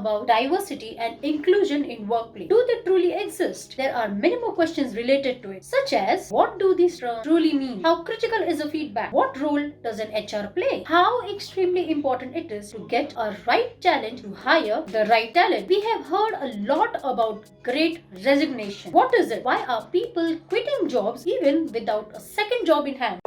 about diversity and inclusion in workplace. Do they truly exist? There are many more questions related to it, such as what do these terms truly mean? How critical is a feedback? What role does an HR play? How extremely important it is to get a right talent to hire the right talent. We have heard a lot about great resignation. What is it? Why are people quitting jobs even without a second job in hand?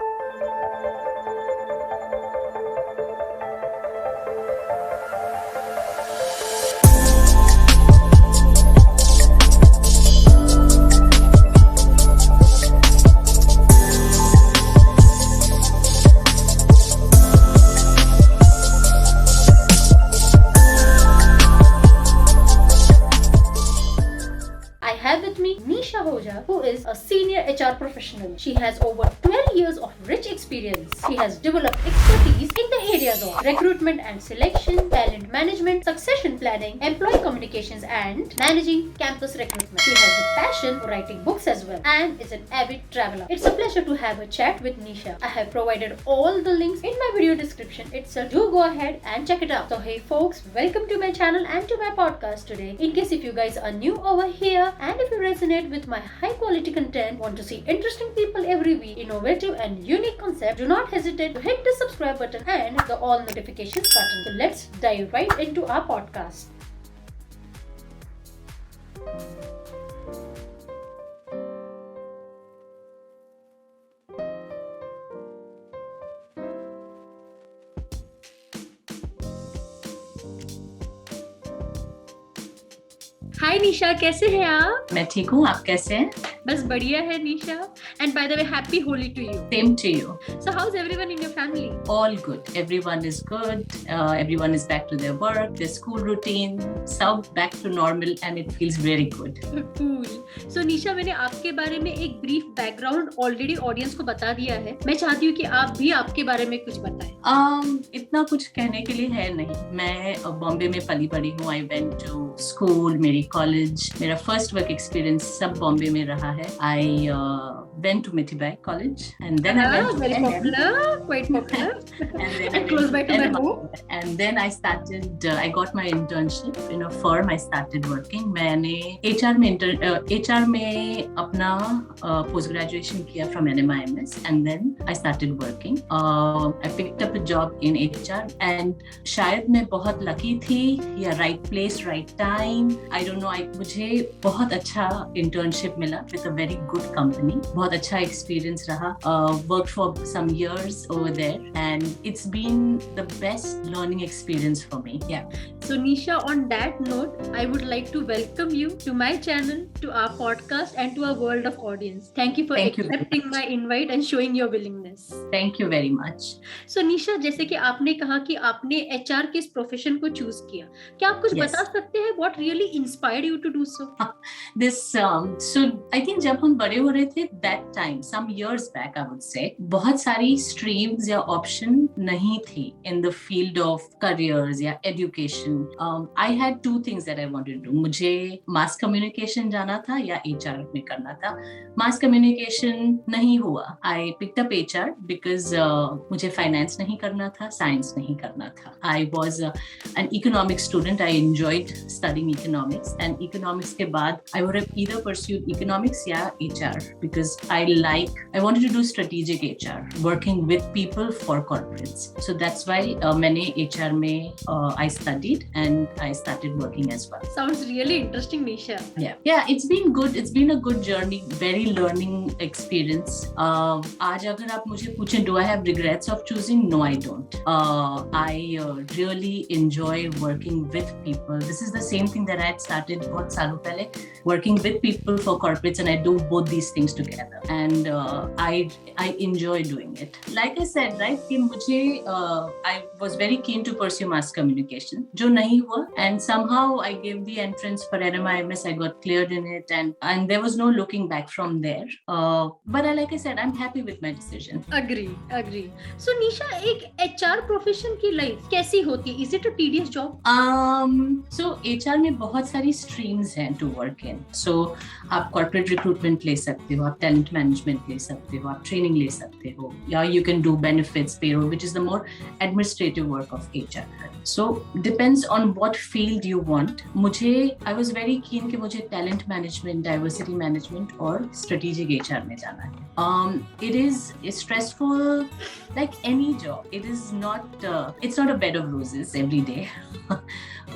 With me Nisha Oza, who is a senior HR professional. She has over 12 years of rich experience. She has developed expertise in the areas of recruitment and selection, talent management, succession planning, employee communications, and managing campus recruitment. She has a passion for writing books as well and is an avid traveler. It's a pleasure to have a chat with Nisha. I have provided all the links in my video description itself. Do go ahead and check it out. So hey folks, welcome to my channel and to my podcast today. In case if you guys are new over here and if you resonate with my high quality content, want to see interesting people every week, innovative and unique concepts, do not hesitate to hit the subscribe button and the all notifications button. So let's dive right into our podcast. हाय निशा, कैसे हैं आप? मैं ठीक हूँ, आप कैसे हैं? बस बढ़िया है निशा. And by the way, happy Holi to you. Same to you. So how's everyone in your family? All good. Everyone is good. Everyone is back to their work, their school routine, सब back to normal and it feels very good. Cool. So निशा, मैंने आपके बारे में एक brief background already audience को बता दिया है. मैं चाहती हूँ कि आप भी आपके बारे में कुछ बताएं. इतना कुछ कहने के लिए है नहीं. मैं बॉम्बे में पली पड़ी हूँ. I went to school, मेरी कॉलेज, मेरा फर्स्ट वर्क एक्सपीरियंस सब बॉम्बे में रहा है. I went to Mithibai College and then I went very popular, quite popular and close by to my home. And then I started, I got my internship in a firm. I started working. मैंने HR में अपना post graduation किया from NMIMS and then I started working. I picked up a job in HR and शायद मैं बहुत lucky थी या right place, right time. I don't know. मुझे बहुत अच्छा internship मिला with a very good company. बहुत अच्छा experience रहा. Worked for some years over there and it's been the best learning experience for me. Yeah. So Nisha, on that note, I would like to welcome you to my channel, to our podcast and to our world of audience. Thank you for accepting my invite and showing your willingness. Thank you very much. So Nisha, जैसे कि आपने कहा कि आपने HR के इस profession को choose किया, क्या आप कुछ बता सकते हैं what really inspired you to do so? So I think जब हम बड़े हो रहे थे that time, some years back I would say, बहुत सारी streams या option नहीं थी in the field of careers या education. I had two things that I wanted to do. मुझे mass communication जाना था या HR में करना था. Mass communication नहीं हुआ. I picked up HR because मुझे finance नहीं करना था, science नहीं करना था. I was an economics student. I enjoyed studying economics and economics के बाद I would have either pursued economics या HR because I wanted to do strategic HR, working with people for corporates. So that's why मैंने HR में I studied and I started working as well. Sounds really interesting, Nisha. Yeah, it's been good. It's been a good journey, very learning experience. आज अगर आप मुझे पूछें, do I have regrets of choosing? No, I don't. I really enjoy working with people. This is the same thing that I had started बहुत सालों पहले, working with people for corporates, and I do both these things together. And I enjoy doing it. Like I said, right, कि मुझे I was very keen to pursue mass communication, जो नहीं हुआ, and somehow I gave the entrance for NMIMS. I got cleared in it, and there was no looking back from there. But like I said, I'm happy with my decision. Agree. So Nisha, एक HR profession की life कैसी होती है? Is it a tedious job? So HR में बहुत सारी streams हैं to work in. So आप corporate रिक्रूटमेंट ले सकते हो, आप टैलेंट मैनेजमेंट ले सकते हो, आप ट्रेनिंग ले सकते हो, या you can do benefits, payroll, which is the more administrative work of HR. So depends on what field you want. मुझे आई वाज वेरी कीन कि मुझे टैलेंट मैनेजमेंट, डाइवर्सिटी मैनेजमेंट और स्ट्रेटेजिक एचआर में जाना है. It is stressful like any job. It is not it's not a bed of roses every day.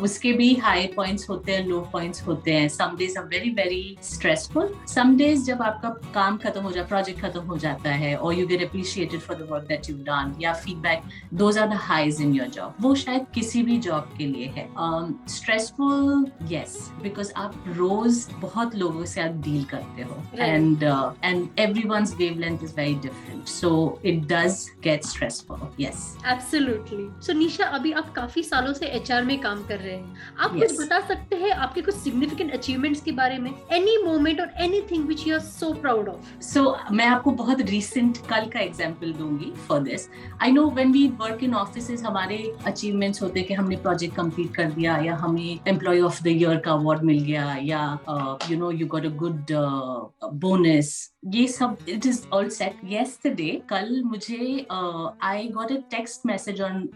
उसके भी high points होते हैं, लो पॉइंट्स होते हैं. Some days are very very stressful. Some days जब आपका काम खत्म हो जाता, प्रोजेक्ट खत्म हो जाता है, और you get appreciated for the work that you done, या feedback, those are the highs in your job. वो शायद किसी भी जॉब के लिए है. स्ट्रेसफुल यस, बिकॉज आप रोज बहुत लोगों से आप डील करते हो, and everyone's wavelength is very different, so it does get stressful. Yes, absolutely. So Nisha, अभी आप काफी सालों से HR में काम कर रहे हैं. आप Yes. कुछ बता सकते हैं आपके कुछ significant achievements के बारे में? Any moment or anything which you are so proud of? So मैं आपको बहुत recent कल का example दूंगी for this. I know when we work in offices, हमारे achievements होते हैं कि हमने project complete कर दिया, या हमें employee of the year का award मिल गया, या you got a good bonus. ये सब it is all set. Yesterday, कल मुझे I got a text message on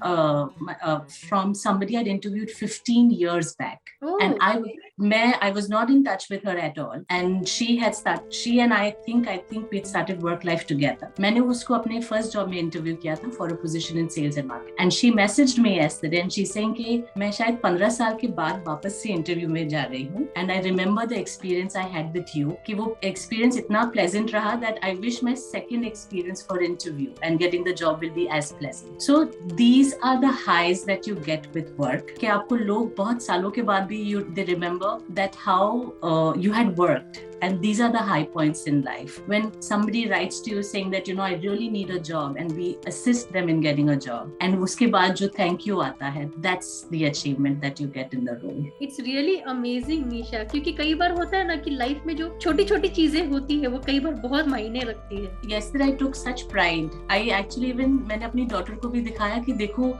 from somebody I'd interviewed 15 years back. Oh. And I was not in touch with her at all. And she and I think we had started work life together. मैंने उसको अपने first job में interview किया था for a position in sales and marketing. And she messaged me yesterday and she's saying कि मैं शायद 15 साल के बाद वापस से interview में जा रही हूँ. And I remember the experience I had with you, कि वो experience इतना pleasant रहा that I wish my second experience for interview and getting the job will be as pleasant. So these are the highs that you get with work. कि आपको लोग बहुत सालों के बाद भी they remember that how you had worked. And these are the high points in life. When somebody writes to you saying that, I really need a job, and we assist them in getting a job. And uske baad jo thank you aata hai, that's the achievement that you get in the role. It's really amazing, Nisha. क्योंकि कई बार होता है ना कि life में जो छोटी-छोटी चीजें होती है वो कई बार बहुत मायने रखती है. Yesterday I took such pride. I actually even मैंने अपनी daughter को भी दिखाया कि देखो,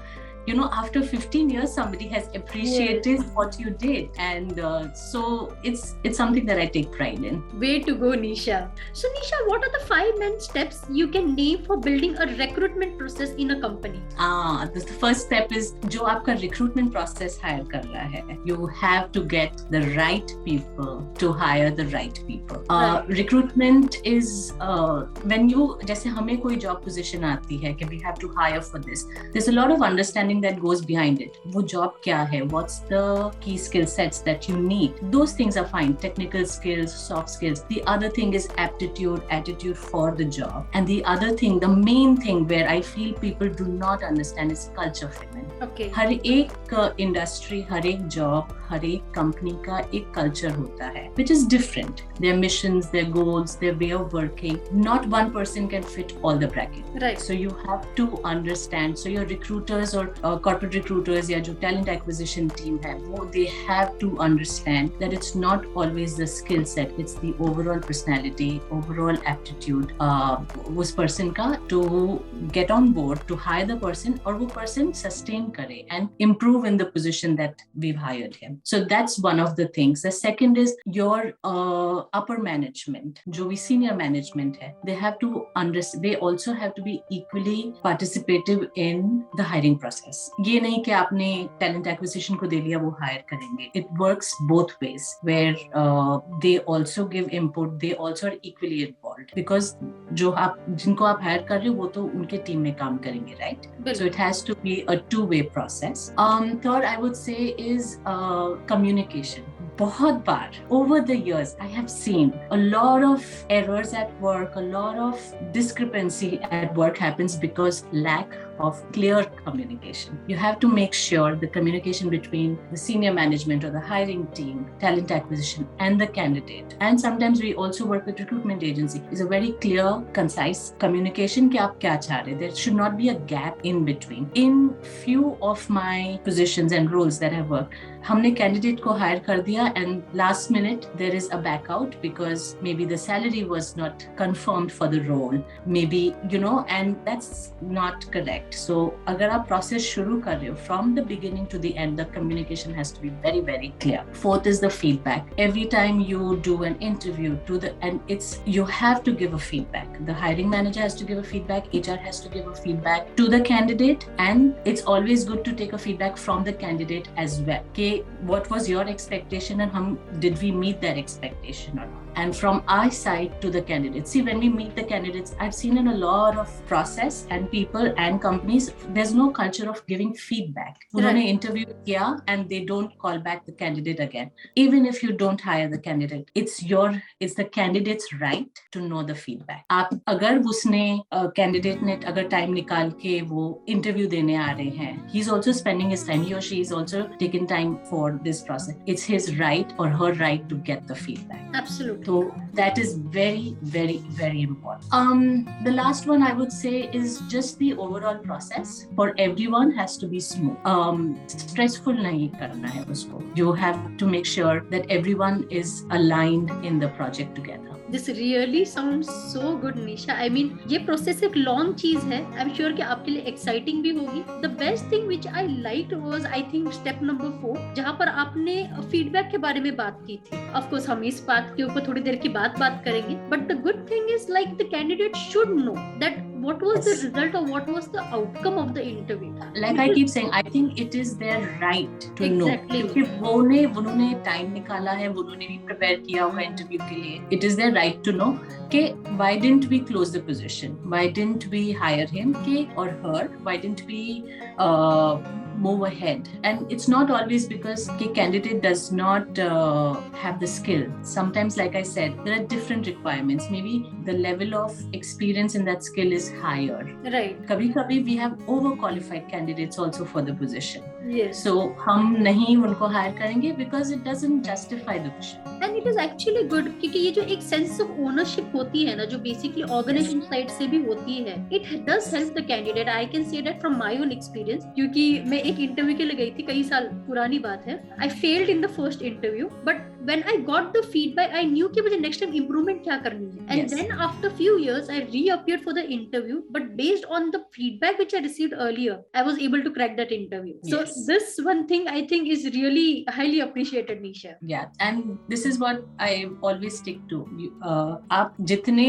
after 15 years, somebody has appreciated what you did. And so it's something that I take pride in. Way to go, Nisha. So, Nisha, what are the 5 main steps you can name for building a recruitment process in a company? The first step is, जो आपका recruitment process hire कर रहा है, you have to get the right people to hire the right people. Recruitment is, when you, जैसे हमें कोई job position आती है कि we have to hire for this, there's a lot of understanding that goes behind it. वो job क्या है? What's the key skill sets that you need? Those things are fine. Technical skills, soft skills. The other thing is aptitude, attitude for the job. And the other thing, the main thing where I feel people do not understand is culture fit. Okay. हर एक industry, हर एक job, हर एक company का एक culture होता है, which is different. Their missions, their goals, their way of working. Not one person can fit all the brackets. Right. So you have to understand. So your recruiters or corporate recruiters या जो talent acquisition team है, वो they have to understand that it's not always the skill set, it's the overall personality, overall aptitude उस person का to get on board, to hire the person, और वो person sustain करे and improve in the position that we've hired him. So that's one of the things. The second is your upper management, जो भी senior management है, they have to understand, they also have to be equally participative in the hiring process. ये नहीं कि आपने talent acquisition को दे लिया वो hire करेंगे. It works both ways, where they also give input, they also are equally involved, because जिनको आप hire कर रहे हो वो तो उनके team में काम करेंगे, right? So it has to be a two-way process. Third, I would say is communication. बहुत बार over the years I have seen a lot of errors at work, a lot of discrepancy at work happens because lack of clear communication. You have to make sure the communication between the senior management or the hiring team, talent acquisition, and the candidate. And sometimes we also work with recruitment agency. Is a very clear, concise communication कि आप क्या चाह रहे. There should not be a gap in between. In few of my positions and roles that I've worked, हमने candidate को hire कर दिया दिया and last minute there is a back out because maybe the salary was not confirmed for the role, maybe, and that's not correct. So अगर आप process शुरू कर रहे हो, from the beginning to the end, the communication has to be very, very clear. Fourth is the feedback. Every time you do an interview you have to give a feedback. The hiring manager has to give a feedback, HR has to give a feedback to the candidate, and it's always good to take a feedback from the candidate as well. Okay, what was your expectation and did we meet that expectation or not? And from our side to the candidates. See, when we meet the candidates, I've seen in a lot of process and people and companies, there's no culture of giving feedback. उन्होंने interview किया and they don't call back the candidate again. Even if you don't hire the candidate, it's the candidate's right to know the feedback. आप अगर उसने candidate ने अगर time निकाल के वो interview देने आ रहे हैं, he's also spending his time, he or she is also taking time for this process. It's his right or her right to get the feedback. Absolutely. So that is very, very, very important. The last one I would say is just the overall process for everyone has to be smooth. Stressful nahi karna hai usko. You have to make sure that everyone is aligned in the project together. This really sounds so good, Nisha. I mean, ये process एक long चीज है. I'm sure कि आपके लिए exciting भी होगी. The best thing which I liked was, I think, step number 4, जहाँ पर आपने feedback के बारे में बात की थी. Of course, हम इस बात के ऊपर थोड़ी देर की बात करेंगे. But the good thing is, like, the candidate should know that what was the result or what was the outcome of the interview. Like I keep saying, I think it is their right to know. क्योंकि उन्होंने time निकाला है, उन्होंने भी prepare किया हुआ interview के लिए. It is their right to know कि why didn't we close the position? Why didn't we hire him or her? Why didn't we move ahead? And it's not always because the candidate does not have the skill. Sometimes, like I said, there are different requirements. Maybe the level of experience in that skill is higher. Right. Kabhi we have overqualified candidates also for the position. Yes. So हम नहीं उनको hire करेंगे because it doesn't justify the position. And it is actually good क्योंकि ये जो एक sense of ownership होती है ना, जो basically organization side से भी होती है, it does help the candidate. I can say that from my own experience, क्योंकि मैं एक interview के लिए गई थी, कई साल पुरानी बात है. I failed in the first interview, but when I got the feedback, I knew कि मुझे next time improvement क्या करनी है. And then after few years, I reappeared for the interview, but based on the feedback which I received earlier, I was able to crack that interview. So this one thing I think is really highly appreciated, Nisha. Yeah, and this is what I always stick to. आप जितने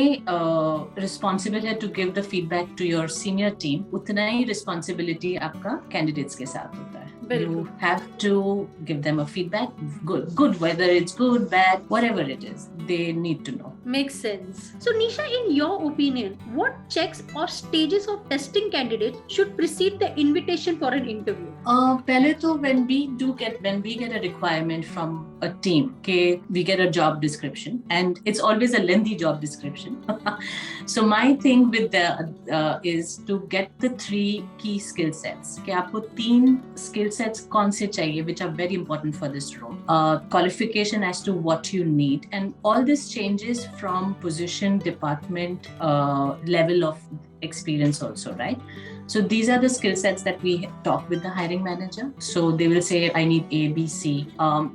responsible है to give the feedback to your senior team, उतना ही responsibility आपका candidates के साथ होता है. You have to give them a feedback, good, whether it's good, bad, whatever it is, they need to know. Makes sense. So Nisha, in your opinion, what checks or stages of testing candidates should precede the invitation for an interview? पहले तो when we get a requirement from a team, okay, we get a job description, and it's always a lengthy job description. So my thing with is to get the 3 key skill sets. कि आपको 3 skill sets कौन से चाहिए, which are very important for this role. Qualification as to what you need, and all this changes from position, department, level of experience also, right? So these are the skill sets that we talk with the hiring manager. So they will say, I need A, B, C.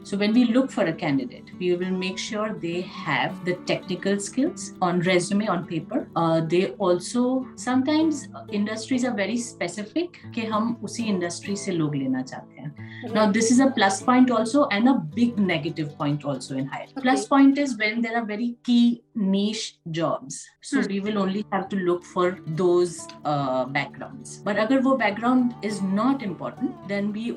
So when we look for a candidate, we will make sure they have the technical skills on resume, on paper. They also, sometimes industries are very specific कि हम उसी industry से लोग लेना चाहते हैं. Now this is a plus point also and a big negative point also in hiring. Plus point is when there are very key niche jobs. So we will only have to look for those backgrounds. But agar wo background is not important, then we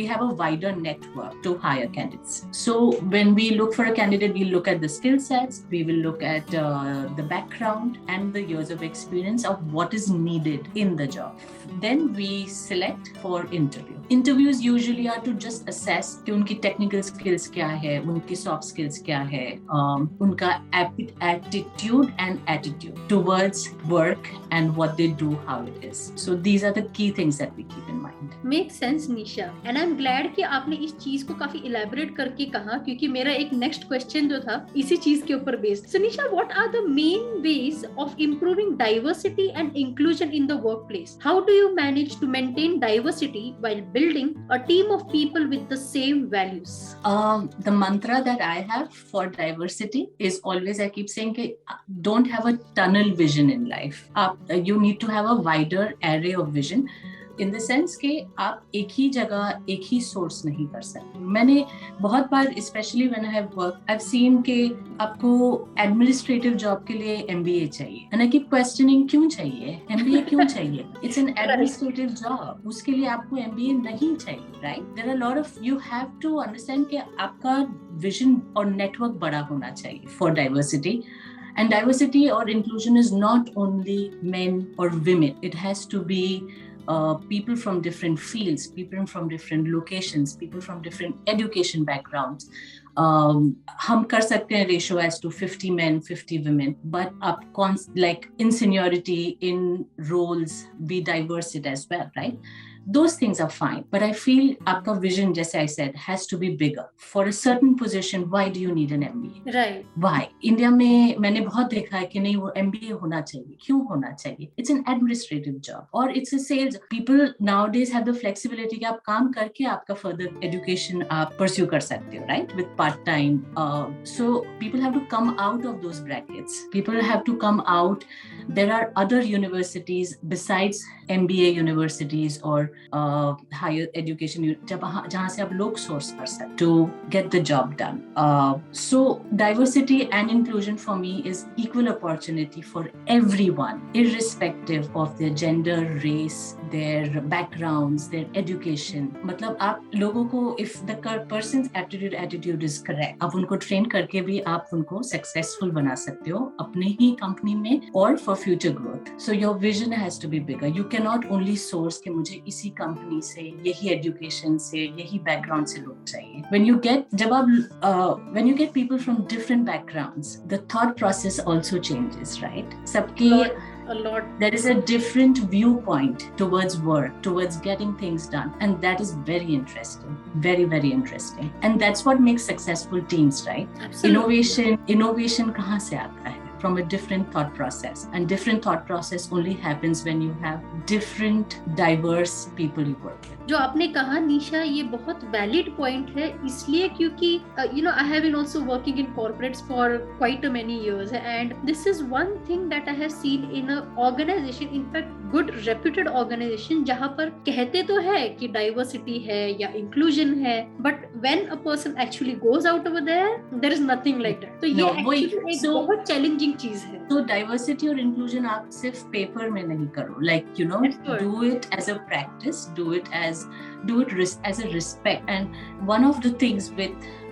have a wider network to hire candidates. So when we look for a candidate, we look at the skill sets, we will look at the background and the years of experience of what is needed in the job. Then we select for interview. Interviews usually are to just assess कि उनकी technical skills क्या है, उनकी soft skills क्या है, उनका attitude and attitude towards work and what they do, how it is. So these are the key things that we keep in mind. Make sense, Nisha. And I'm glad कि आपने इस चीज को काफी elaborate करके कहा, क्योंकि मेरा एक next question जो था इसी चीज के ऊपर based. So Nisha, what are the main ways of improving diversity and inclusion in the workplace? How do you manage to maintain diversity while building a team of people with the same values? The mantra that I have for diversity is always, I keep saying, don't have a tunnel vision in life. You need to have a wider array of vision. In the sense कि आप एक ही जगह एक ही source नहीं कर सकते. मैंने बहुत बार specially when I have work I have seen कि आपको एडमिनिस्ट्रेटिव जॉब के लिए एमबीए चाहिए एंड आई कीप क्वेश्चनिंग क्यों चाहिए एमबीए क्यों चाहिए. इट्स एन एडमिनिस्ट्रेटिव जॉब, उसके लिए आपको एमबीए नहीं चाहिए, right. There are lot of, you have to understand कि आपका विजन और नेटवर्क बड़ा होना चाहिए for diversity. And diversity or inclusion is not only men or women. It has to be people from different fields, people from different locations, people from different education backgrounds. हम कर सकते हैं ratio as to 50 men, 50 women, but like in seniority, in roles, be diverse it as well, right? Those things are fine, but I feel आपका vision, जैसे I said, has to be bigger. For a certain position, why do you need an MBA? Right. Why? India में मैंने बहुत देखा है कि नहीं वो MBA होना चाहिए. क्यों होना चाहिए? It's an administrative job or it's a sales. People nowadays have the flexibility कि आप काम करके आपका further education आप pursue कर सकते हो, right? With part time. So people have to come out of those brackets. People have to come out. There are other universities besides MBA universities or higher education जहाँ से आप लोग source कर सकते to get the job done. So diversity and inclusion for me is equal opportunity for everyone, irrespective of their gender, race, their backgrounds, their education. मतलब आप लोगों को, if the person's attitude is correct, आप उनको train करके भी आप उनको successful बना सकते हो अपने ही company में or for future growth. So your vision has to be bigger. You cannot only source कि मुझे इसी कंपनी से, यही एजुकेशन से, यही बैकग्राउंड से लोग चाहिए. When you get people from different backgrounds, the thought process also changes, right? सबके A lot. There is a different viewpoint towards work, towards getting things done, and that is very interesting, very, very interesting. And that's what makes successful teams, right? Absolutely. Innovation कहाँ से आता है? From a different thought process, and different thought process only happens when you have different diverse people you work with. जो आपने कहा निशा, ये बहुत valid point है, इसलिए क्योंकि I have been also working in corporates for quite a many years, and this is one thing that I have seen in a organization, in fact good reputed organization, जहाँ पर कहते तो है कि diversity है या inclusion है, but when a person actually goes out over there is nothing like that. तो ये actually एक बहुत challenging चीज है. तो diversity और inclusion आप सिर्फ पेपर में नहीं करो, like do it as a practice, do it as a respect. And one of the things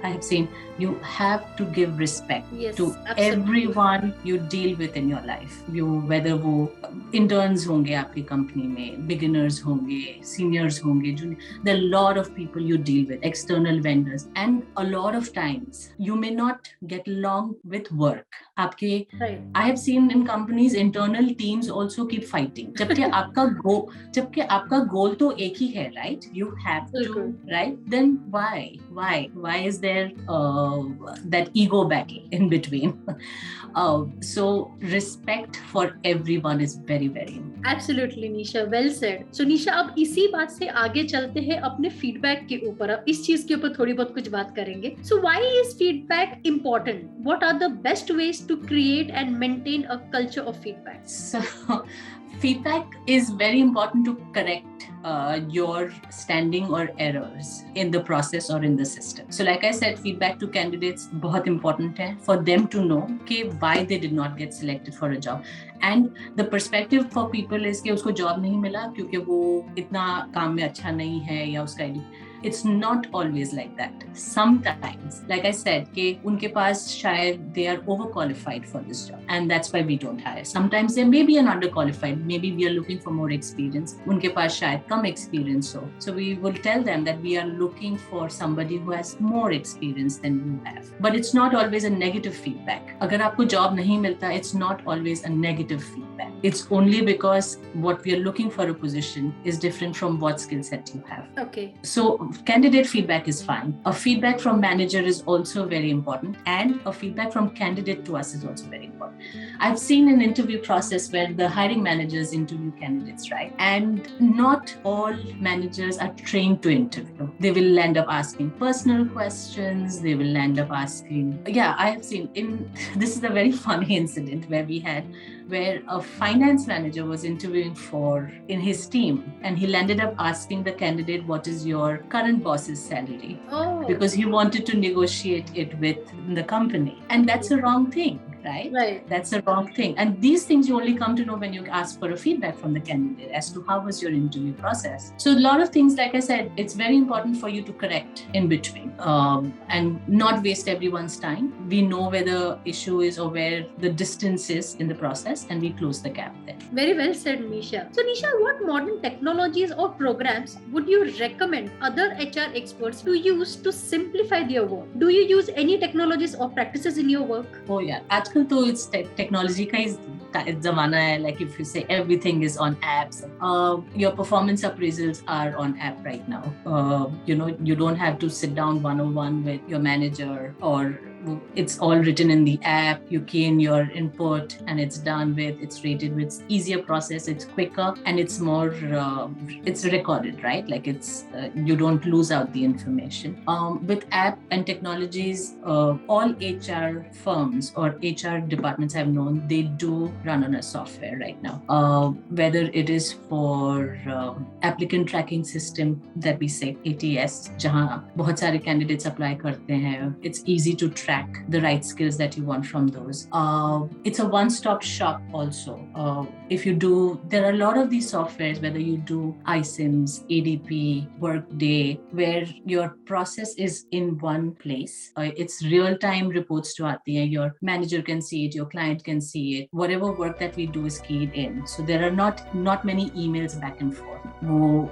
I have seen, you have to give respect to everyone you deal with in your life. Whether वो interns होंगे आपकी company में, beginners होंगे, seniors होंगे, junior, there are a lot of people you deal with, external vendors, and a lot of times you may not get along with work. I have seen in companies internal teams also keep fighting. जबकि आपका goal तो एक ही है, right? You have to, right? Then why is there that ego battle in between? So respect for everyone is very, very important. Absolutely, Nisha. Well said. So Nisha, अब इसी बात से आगे चलते हैं अपने feedback के ऊपर. अब इस चीज के ऊपर थोड़ी बहुत कुछ बात करेंगे. So why is feedback important? What are the best ways to create and maintain a culture of feedback? So feedback is very important to correct your standing or errors in the process or in the system. So like I said, feedback to candidates बहुत important है for them to know कि why they did not get selected for a job. And the perspective for people is कि उसको job नहीं मिला क्योंकि वो इतना काम में अच्छा नहीं है या उसका It's not always like that. Sometimes, like I said, कि उनके पास शायद they are overqualified for this job, and that's why we don't hire. Sometimes they may be an underqualified. Maybe we are looking for more experience. उनके पास शायद कम experience हो. So we will tell them that we are looking for somebody who has more experience than you have. But it's not always a negative feedback. अगर आपको job नहीं मिलता, it's not always a negative feedback. It's only because what we are looking for a position is different from what skill set you have. Okay. So candidate feedback is fine. A feedback from manager is also very important, and a feedback from candidate to us is also very important. I've seen an interview process where the hiring managers interview candidates, right? And not all managers are trained to interview. They will end up asking personal questions. They will end up asking, I have seen this is a very funny incident where a finance manager was interviewing in his team, and he ended up asking the candidate, what is your current boss's salary? Because he wanted to negotiate it with the company. And that's a wrong thing. Right? That's a wrong thing. And these things you only come to know when you ask for a feedback from the candidate as to how was your interview process. So a lot of things, like I said, it's very important for you to correct in between and not waste everyone's time. We know where the issue is or where the distance is in the process, and we close the gap there. Very well said, Nisha. So Nisha, what modern technologies or programs would you recommend other HR experts to use to simplify their work? Do you use any technologies or practices in your work? Oh yeah, आजकल तो it's technology का ही ज़माना है. Like if you say everything is on apps, your performance appraisals are on app right now. You don't have to sit down one-on-one with your manager, or it's all written in the app. You key in your input and it's done with, it's rated with. It's easier process, it's quicker, and it's more, it's recorded, right? Like it's, you don't lose out the information. With app and technologies, all HR firms or HR departments I've known, they do run on a software right now. Whether it is for applicant tracking system that we say ATS, जहाँ बहुत सारे candidates apply करते हैं, it's easy to track the right skills that you want from those. It's a one-stop shop also. If you do, there are a lot of these softwares, whether you do iSIMS, ADP, Workday, where your process is in one place. It's real-time reports to aati hai. Your manager can see it, your client can see it. Whatever work that we do is keyed in. So there are not many emails back and forth.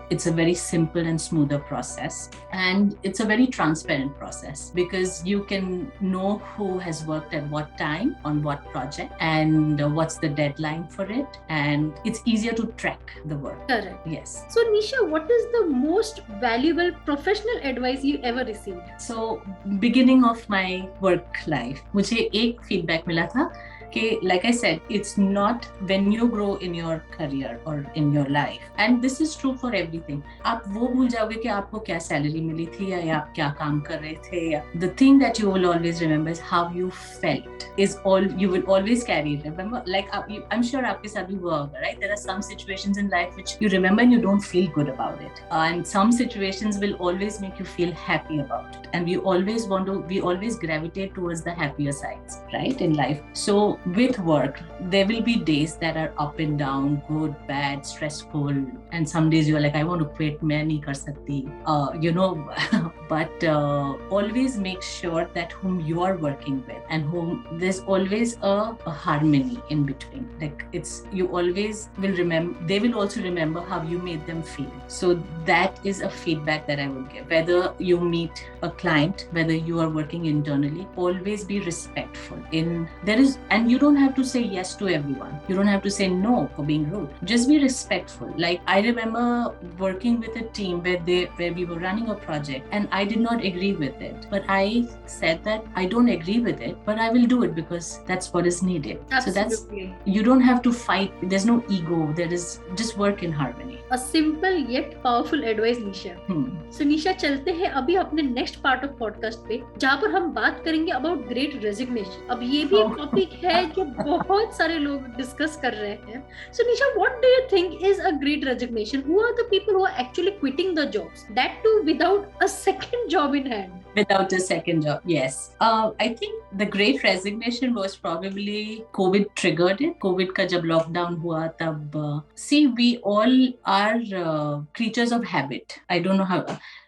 It's a very simple and smoother process. And it's a very transparent process because you can know who has worked at what time on what project and what's the deadline for it. And it's easier to track the work. Correct. Yes. So Nisha, what is the most valuable professional advice you ever received? So beginning of my work life, मुझे एक feedback मिला था कि, like I said, it's not when you grow in your career or in your life, and this is true for everything. आप वो भूल जाओगे कि आपको क्या salary मिली थी या आप क्या काम कर रहे थे या the thing that you will always remember is how you felt is all you will always carry it. Remember, like I'm sure आपके साथ भी हुआ होगा, right? There are some situations in life which you remember and you don't feel good about it, and some situations will always make you feel happy about it, and we always gravitate towards the happier sides, right, in life. So with work, there will be days that are up and down, good, bad, stressful, and some days you're like, I want to quit, main nahi kar sakti, but always make sure that whom you are working with and whom there's always a harmony in between. Like you always will remember, they will also remember how you made them feel. So that is a feedback that I would give. Whether you meet a client, whether you are working internally, always be respectful. And you don't have to say yes to everyone. You don't have to say no for being rude. Just be respectful. Like I remember working with a team where we were running a project and I did not agree with it. But I said that I don't agree with it, but I will do it because that's what is needed. Absolutely. So you don't have to fight. There's no ego. There is just work in harmony. A simple yet powerful advice, Nisha. So Nisha, चलते हैं अभी अपने next part of podcast पे, जहाँ पर हम बात करेंगे about great resignation. अब ये भी एक topic है जो बहुत सारे लोग discuss कर रहे हैं. So Nisha, what do you think is a great resignation? Who are the people who are actually quitting the jobs? That too without a second job in hand. Without a second job, yes. I think the great resignation was probably COVID triggered it. COVID का जब lockdown हुआ तब see, we all are creatures of habit. I don't know how.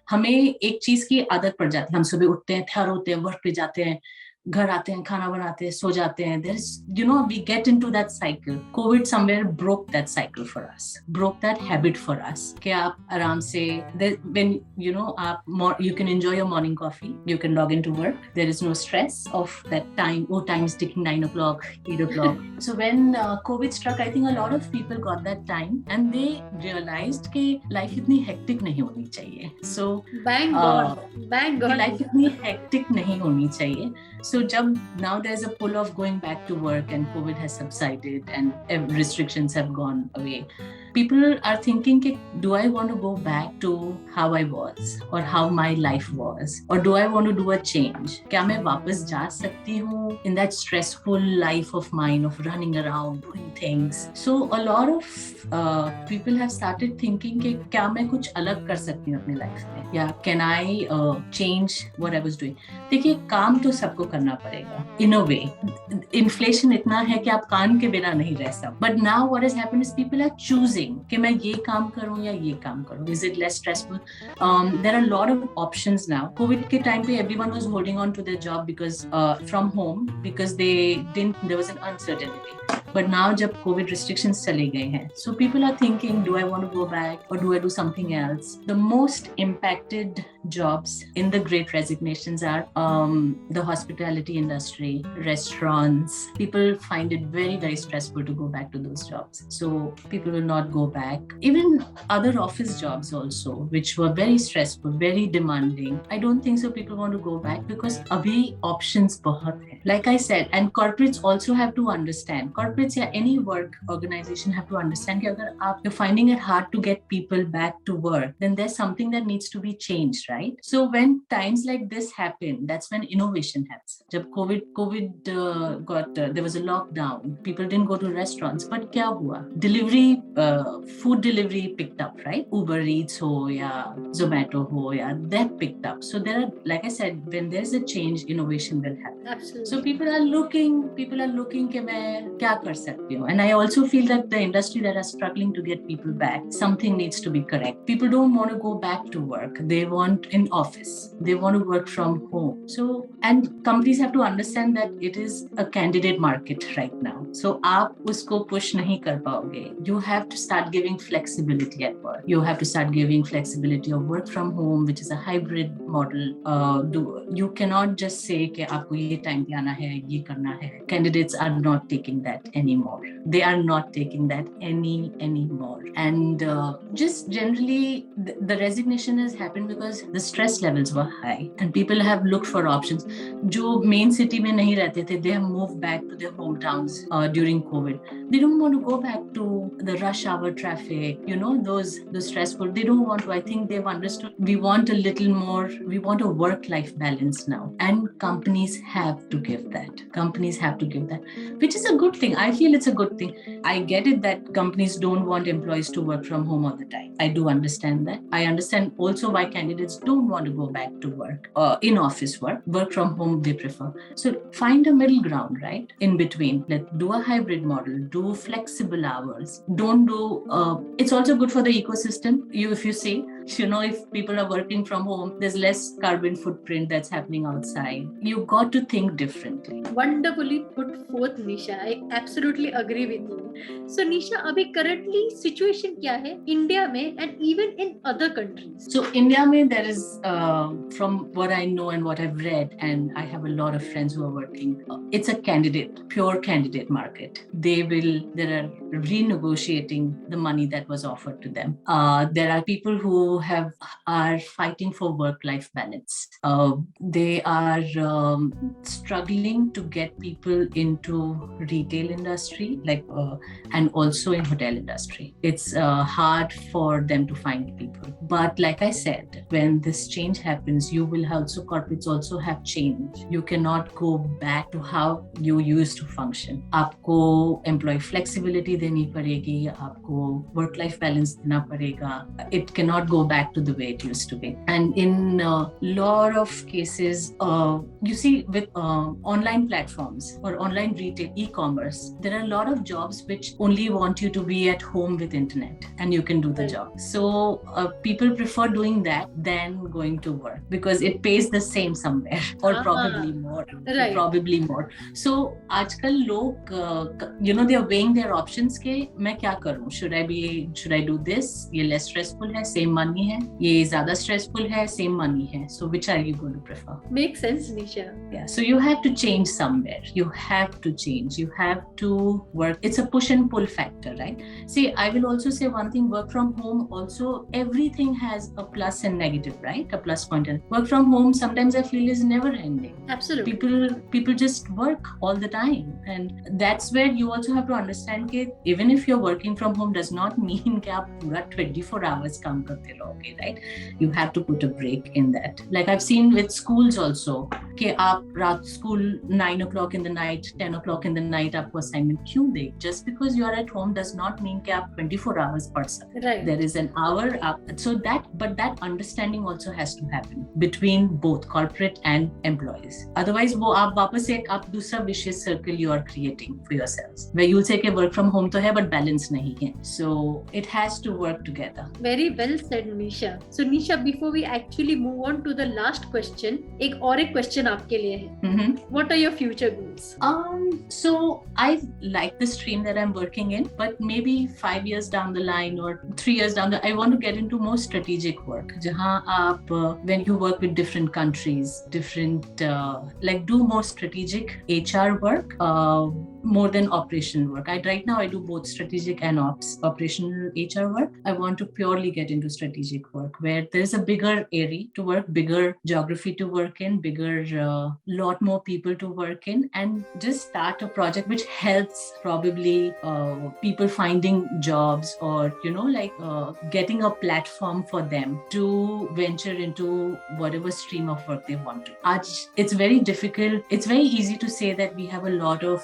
हमें एक चीज की आदत पड़ जाती है, हम सुबह उठते हैं, तैयार होते हैं, वर्क पे जाते हैं, घर आते हैं, खाना बनाते हैं, सो जाते हैं. There is, we get into that cycle. COVID somewhere broke that cycle for us, broke that habit for us. कि आप आराम से, when you can enjoy your morning coffee, you can log into work. There is no stress of that time. Oh, time is ticking, 9 o'clock, 8 o'clock. So when COVID struck, I think a lot of people got that time and they realized कि life इतनी hectic नहीं होनी चाहिए. So bang on. Life इतनी hectic नहीं होनी चाहिए. So now there's a pull of going back to work and COVID has subsided and restrictions have gone away. People are thinking, do I want to go back to how I was or how my life was? Or do I want to do a change? क्या मैं वापस जा सकती हूँ in that stressful life of mine of running around, doing things? So a lot of people have started thinking कि क्या मैं कुछ अलग कर सकती हूँ अपनी लाइफ में, या can I change what I was doing? देखिए, काम तो सबको करना पड़ेगा in a way. Inflation इतना है कि आप काम के बिना नहीं रह सकते. But now what has happened is people are choosing कि मैं ये काम करूं या ये काम करूं. Is it less stressful? There are a lot of options now. COVID के time पे everyone was holding on to their job because from home because there was an uncertainty. But now जब COVID restrictions चले गए हैं, so people are thinking, do I want to go back or do I do something else? The most impacted jobs in the Great Resignations are the hospitality industry, restaurants. People find it very, very stressful to go back to those jobs. So people will not go back. Even other office jobs also, which were very stressful, very demanding. I don't think so people want to go back because abhi options बहुत हैं. Like I said, and corporates also have to understand. Corporates या any work organization have to understand कि अगर you're finding it hard to get people back to work, then there's something that needs to be changed, right? So when times like this happen, that's when innovation happens. जब COVID there was a lockdown, people didn't go to restaurants, but क्या हुआ? Food delivery picked up, right? Uber Eats हो या Zomato हो या that picked up. So there are, like I said, when there's a change, innovation will happen. Absolutely. So people are looking कि मैं क्या कर सकती हूँ. And I also feel that the industry that are struggling to get people back, something needs to be correct. People don't want to go back to work. They want in office. They want to work from home. So, and companies have to understand that it is a candidate market right now. So आप उसको push नहीं कर पाओगे. You have to start giving flexibility at work. You have to start giving flexibility of work from home, which is a hybrid model. You cannot just say कि आपको ये time पे आना है, ये करना है. Candidates are not taking that anymore. They are not taking that anymore. And just generally, the resignation has happened because the stress levels were high and people have looked for options. जो main city में नहीं रहते थे, they have moved back to their hometowns during COVID. They don't want to go back to the rush hour traffic, those stressful. They don't want to. I think they've understood. We want a little more. We want a work-life balance now, and companies have to give that. Which is a good thing. I feel it's a good thing. I get it that companies don't want employees to work from home all the time. I do understand that. I understand also why candidates don't want to go back to work, in office work from home they prefer. So find a middle ground, right? In between. Let's do a hybrid model, do flexible hours. Don't do, it's also good for the ecosystem. If you see, if people are working from home, there's less carbon footprint that's happening outside. You got to think differently. Wonderfully put forth, Nisha. I absolutely agree with you. So Nisha, अभी currently situation क्या है India में and even in other countries? So India में there is, from what I know and what I've read, and I have a lot of friends who are working, it's a pure candidate market. They are renegotiating the money that was offered to them. There are people who are fighting for work-life balance. They are struggling to get people into retail industry, and also in hotel industry. It's hard for them to find people. But like I said, when this change happens, corporates also have change. You cannot go back to how you used to function. आपको employee flexibility देनी पड़ेगी, आपको work life balance देना पड़ेगा. It cannot go back to the way it used to be. And in lot of cases, you see with online platforms or online retail, e-commerce, there are a lot of jobs which only want you to be at home with internet and you can do the job. So people prefer doing that than going to work because it pays the same somewhere or probably more. Right. Probably more. So आजकल लोग they are weighing their options के मैं क्या करूँ, should I do this, ये less stressful है, same money है, ये ज़्यादा stressful है, same money है, so which are you going to prefer? Makes sense, Nisha. Yeah, so you have to change somewhere. You have to change. You have to work. It's a push and pull factor, right? See, I will also say one thing, work from home also, everything has a plus and negative, right? A plus point. And work from home sometimes I feel is never ending. Absolutely. People just work all the time. And that's where you also have to understand that even if you're working from home does not mean that आप पूरा 24 hours काम करते रहोगे, right? You have to put a break in that. Like I've seen with schools also, कि आप रात school 9 o'clock in the night, 10 o'clock in the night आपको assignment क्यों दे? Just because you are at home does not mean कि आप 24 hours पढ़ सकते. Right. There is an hour up. So that understanding also has to happen between both corporate and employees. Otherwise वो आप वापस एक आप दूसरा vicious circle you are creating for yourselves. Where you'll say कि work from home तो है but balance नहीं है. So it has to work together. Very well said, Nisha. So Nisha, before we actually move on to the last question, एक और एक question आपके लिए है. What are your future goals? So I like the stream that I'm working in, but maybe 5 years down the line or 3 years down the line, I want to get into more strategic work. जहाँ आप when you work with different countries, different like do more strategic HR work, more than operational work. Right now I do both strategic and operational HR work. I want to purely get into strategic work where there's a bigger area to work, bigger geography to work in, bigger lot more people to work in, and just start a project which helps probably people finding jobs or getting a platform for them to venture into whatever stream of work they want to. It's very difficult. It's very easy to say that we have a lot of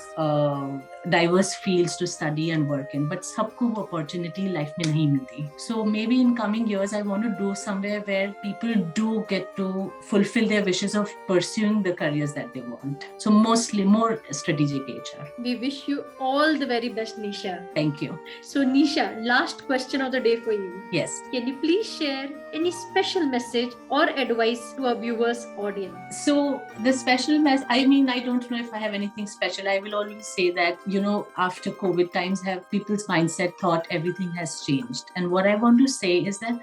diverse fields to study and work in, but सबको वो opportunity life में नहीं मिलती. So maybe in coming years I want to do somewhere where people do get to fulfill their wishes of pursuing the careers that they want. So mostly more strategic HR. We wish you all the very best, Nisha. Thank you. So Nisha, last question of the day for you. Yes. Can you please share any special message or advice to our viewers audience? So the special message, I mean, I don't know if I have anything special. I will always say that, after COVID times people's mindset thought everything has changed. And what I want to say is that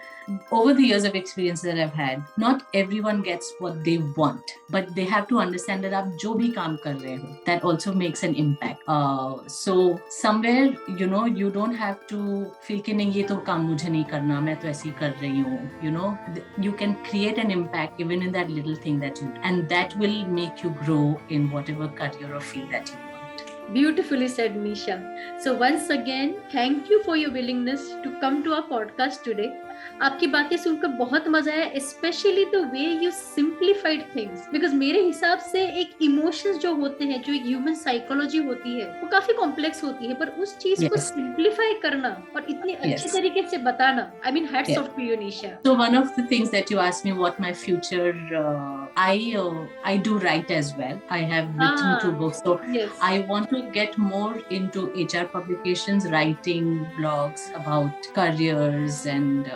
over the years of experience that I've had, not everyone gets what they want, but they have to understand that आप जो भी काम कर रहे हो, that also makes an impact. So somewhere, you don't have to feel कि नहीं ये तो काम मुझे नहीं करना, मैं तो ऐसे ही कर रही हूँ. You can create an impact even in that little thing that you do, and that will make you grow in whatever career or field that you want. Beautifully said, Nisha. So once again, thank you for your willingness to come to our podcast today. आपकी बातें सुनकर बहुत मजा आया, especially the way you simplified things. Because मेरे हिसाब से एक emotions जो होते हैं, जो एक human psychology होती है, वो काफी complex होती है, पर उस चीज को simplify करना और इतने अच्छे तरीके से बताना, I mean, hats off to you, Nisha. So one of the things that you asked me, what my future, I do write as well. I have written 2 books, so I want to get more into HR publications, writing blogs about careers and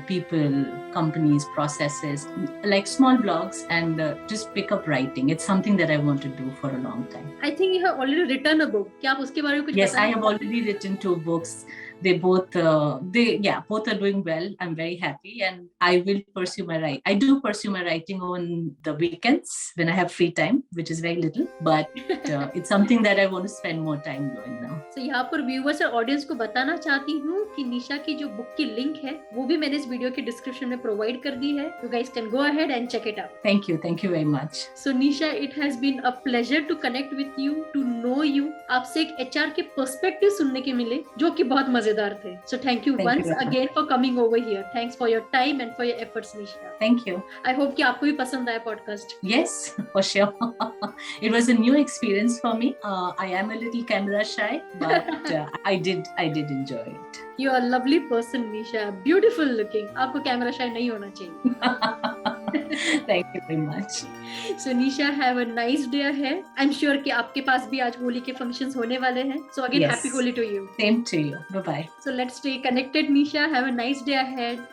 people, companies, processes, like small blogs, and just pick up writing. It's something that I want to do for a long time. I think you have already written a book. क्या आप उसके बारे में कुछ Yes, I have already written 2 books. They both are doing well. I'm very happy, and I will pursue my writing. I do pursue my writing on the weekends when I have free time, which is very little, but it's something that I want to spend more time doing now. So यहाँ पर viewers और audience को बताना चाहती हूँ कि निशा की जो बुक की लिंक है वो भी मैंने इस वीडियो के डिस्क्रिप्शन में प्रोवाइड कर दी है. You guys can go ahead and check it out. Thank you very much. So Nisha, it has been a pleasure to connect with you, to know you. आपसे एक HR के perspective सुनने के मिले जो कि बहुत मजेदार मजेदार थे. So thank you Thank you once very much. again for coming over here. Thanks for your time and for your efforts, Nisha. Thank you. I hope कि आपको भी पसंद आया podcast. Yes, for sure. It was a new experience for me. I am a little camera shy, but I did enjoy it. You are a lovely person, Nisha. Beautiful looking. आपको camera shy नहीं होना चाहिए. Thank you very much. So Nisha, have a nice day ahead. I'm sure कि आपके पास भी आज होली के functions होने वाले हैं. So again, Yes. happy Holi to you. Same to you. Bye bye. So let's stay connected, Nisha. Have a nice day ahead.